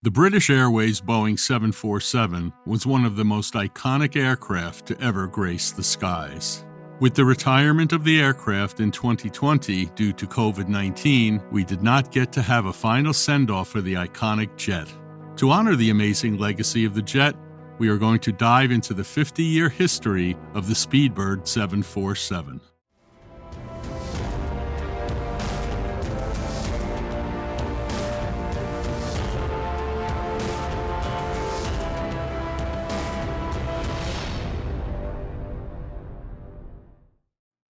The British Airways Boeing 747 was one of the most iconic aircraft to ever grace the skies. With the retirement of the aircraft in 2020 due to COVID-19, we did not get to have a final send-off for the iconic jet. To honor the amazing legacy of the jet, we are going to dive into the 50-year history of the Speedbird 747.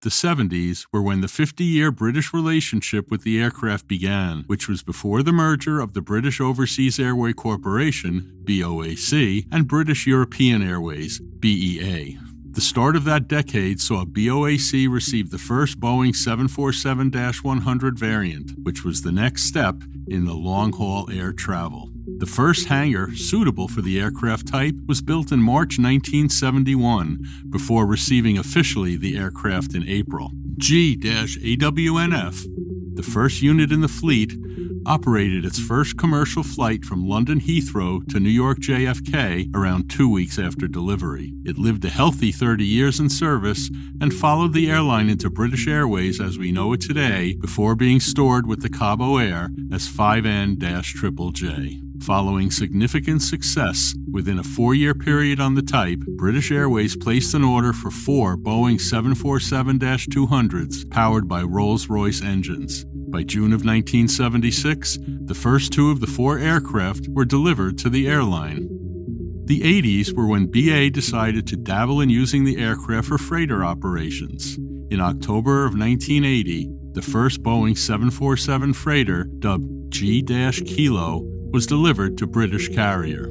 The 70s were when the 50-year British relationship with the aircraft began, which was before the merger of the British Overseas Airway Corporation, BOAC, and British European Airways, BEA. The start of that decade saw BOAC receive the first Boeing 747-100 variant, which was the next step in the long-haul air travel. The first hangar suitable for the aircraft type was built in March 1971, before receiving officially the aircraft in April. G-AWNF, the first unit in the fleet, operated its first commercial flight from London Heathrow to New York JFK around 2 weeks after delivery. It lived a healthy 30 years in service and followed the airline into British Airways as we know it today before being stored with the Cabo Air as 5N-JJJ. Following significant success within a 4-year period on the type, British Airways placed an order for 4 Boeing 747-200s powered by Rolls-Royce engines. By June of 1976, the first 2 of the 4 aircraft were delivered to the airline. The 80s were when BA decided to dabble in using the aircraft for freighter operations. In October of 1980, the first Boeing 747 freighter, dubbed G-Kilo, was delivered to British Carrier.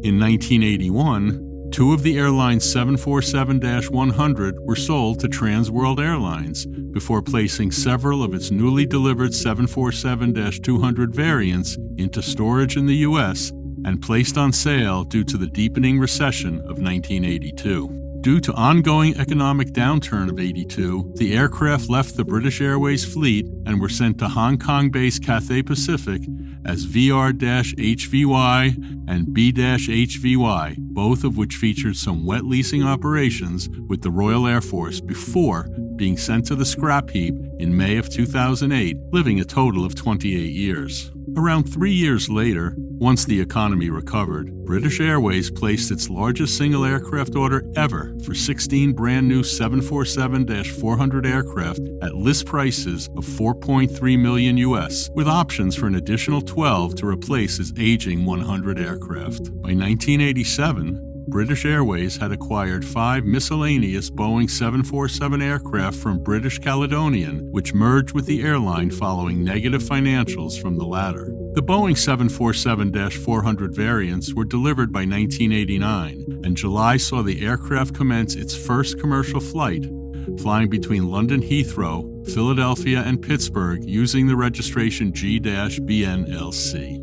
In 1981, 2 of the airline's 747-100 were sold to Trans World Airlines before placing several of its newly delivered 747-200 variants into storage in the U.S. and placed on sale due to the deepening recession of 1982. Due to ongoing economic downturn of 82, the aircraft left the British Airways fleet and were sent to Hong Kong-based Cathay Pacific as VR-HVY and B-HVY, both of which featured some wet leasing operations with the Royal Air Force before being sent to the scrap heap in May of 2008, living a total of 28 years. Around 3 years later, once the economy recovered, British Airways placed its largest single aircraft order ever for 16 brand new 747-400 aircraft at list prices of $4.3 million US, with options for an additional 12 to replace its aging 100 aircraft. By 1987, British Airways had acquired 5 miscellaneous Boeing 747 aircraft from British Caledonian, which merged with the airline following negative financials from the latter. The Boeing 747-400 variants were delivered by 1989, and July saw the aircraft commence its first commercial flight, flying between London Heathrow, Philadelphia, and Pittsburgh using the registration G-BNLC.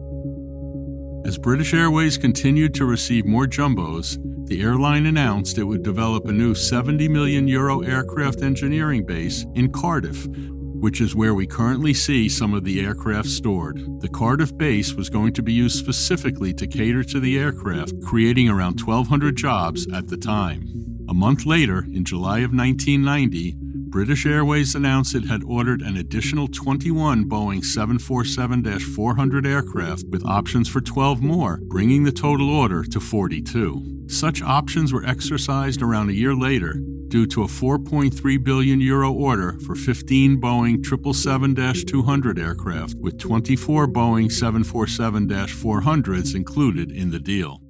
As British Airways continued to receive more jumbos, the airline announced it would develop a new €70 million aircraft engineering base in Cardiff, which is where we currently see some of the aircraft stored. The Cardiff base was going to be used specifically to cater to the aircraft, creating around 1,200 jobs at the time. A month later, in July of 1990, British Airways announced it had ordered an additional 21 Boeing 747-400 aircraft with options for 12 more, bringing the total order to 42. Such options were exercised around a year later due to a €4.3 billion order for 15 Boeing 777-200 aircraft, with 24 Boeing 747-400s included in the deal.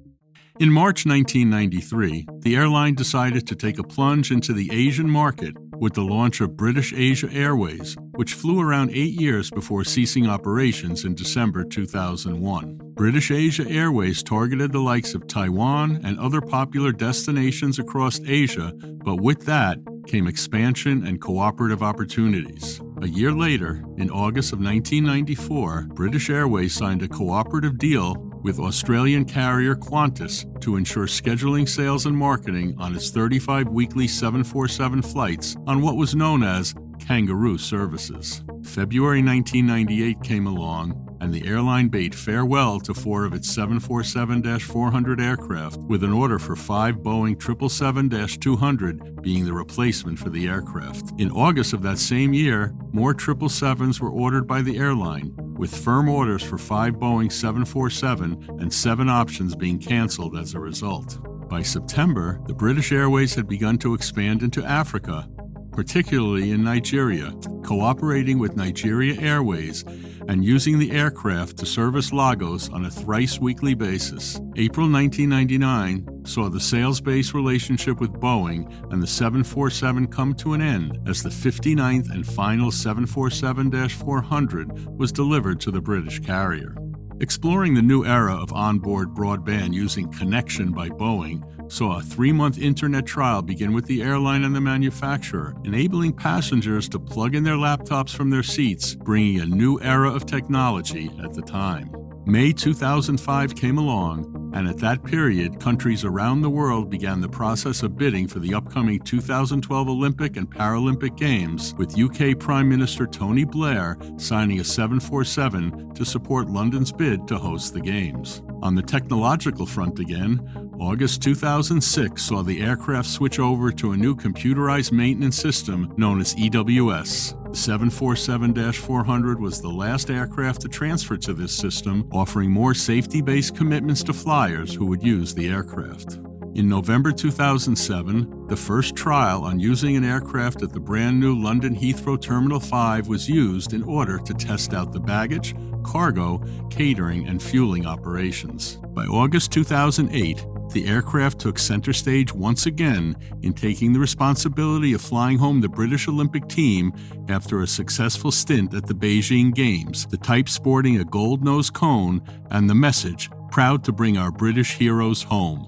In March 1993, the airline decided to take a plunge into the Asian market with the launch of British Asia Airways, which flew around 8 years before ceasing operations in December 2001. British Asia Airways targeted the likes of Taiwan and other popular destinations across Asia, but with that came expansion and cooperative opportunities. A year later, in August of 1994, British Airways signed a cooperative deal with Australian carrier Qantas to ensure scheduling, sales, and marketing on its 35 weekly 747 flights on what was known as Kangaroo services. February 1998 came along, and the airline bade farewell to 4 of its 747-400 aircraft, with an order for 5 Boeing 777-200 being the replacement for the aircraft. In August of that same year, more 777s were ordered by the airline, with firm orders for 5 Boeing 747 and 7 options being canceled as a result. By September, the British Airways had begun to expand into Africa, particularly in Nigeria, cooperating with Nigeria Airways and using the aircraft to service Lagos on a thrice-weekly basis. April 1999 saw the sales-based relationship with Boeing and the 747 come to an end as the 59th and final 747-400 was delivered to the British carrier. Exploring the new era of onboard broadband using Connection by Boeing saw a 3-month internet trial begin with the airline and the manufacturer, enabling passengers to plug in their laptops from their seats, bringing a new era of technology at the time. May 2005 came along, and at that period, countries around the world began the process of bidding for the upcoming 2012 Olympic and Paralympic Games, with UK Prime Minister Tony Blair signing a 747 to support London's bid to host the Games. On the technological front again, August 2006 saw the aircraft switch over to a new computerized maintenance system known as EWS. The 747-400 was the last aircraft to transfer to this system, offering more safety-based commitments to flyers who would use the aircraft. In November 2007, the first trial on using an aircraft at the brand new London Heathrow Terminal 5 was used in order to test out the baggage, cargo, catering, and fueling operations. By August 2008, the aircraft took center stage once again in taking the responsibility of flying home the British Olympic team after a successful stint at the Beijing Games, the type sporting a gold-nosed cone and the message, "Proud to bring our British heroes home."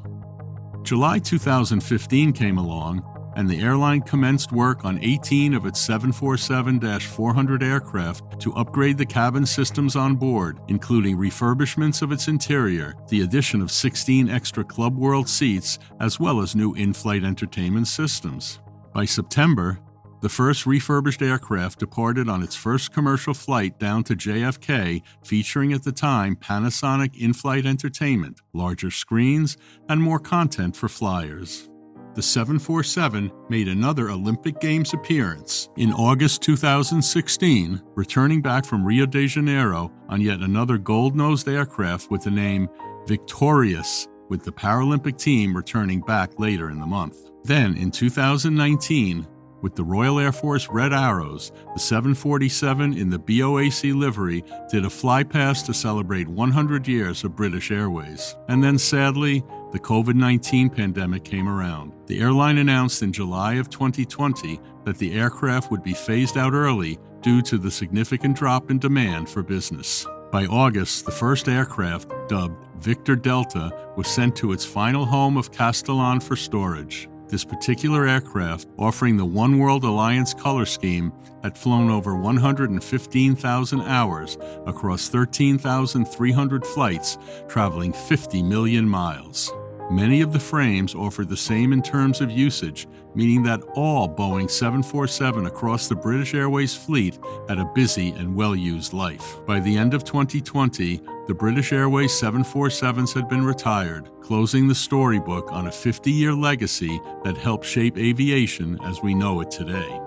July 2015 came along, and the airline commenced work on 18 of its 747-400 aircraft to upgrade the cabin systems on board, including refurbishments of its interior, the addition of 16 extra Club World seats, as well as new in-flight entertainment systems. By September, the first refurbished aircraft departed on its first commercial flight down to JFK, featuring at the time Panasonic in-flight entertainment, larger screens, and more content for flyers. The 747 made another Olympic Games appearance in August 2016, returning back from Rio de Janeiro on yet another gold-nosed aircraft with the name Victorious, with the Paralympic team returning back later in the month. Then, in 2019, with the Royal Air Force Red Arrows, the 747 in the BOAC livery did a flypast to celebrate 100 years of British Airways. And then, sadly, the COVID-19 pandemic came around. The airline announced in July of 2020 that the aircraft would be phased out early due to the significant drop in demand for business. By August, the first aircraft, dubbed Victor Delta, was sent to its final home of Castellon for storage. This particular aircraft, offering the One World Alliance color scheme, had flown over 115,000 hours across 13,300 flights, traveling 50 million miles. Many of the frames offered the same in terms of usage, meaning that all Boeing 747 across the British Airways fleet had a busy and well-used life. By the end of 2020, the British Airways 747s had been retired, closing the storybook on a 50-year legacy that helped shape aviation as we know it today.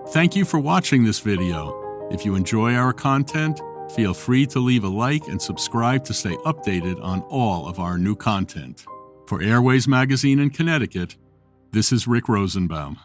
Thank you for watching this video. If you enjoy our content, feel free to leave a like and subscribe to stay updated on all of our new content. For Airways Magazine in Connecticut, this is Rick Rosenbaum.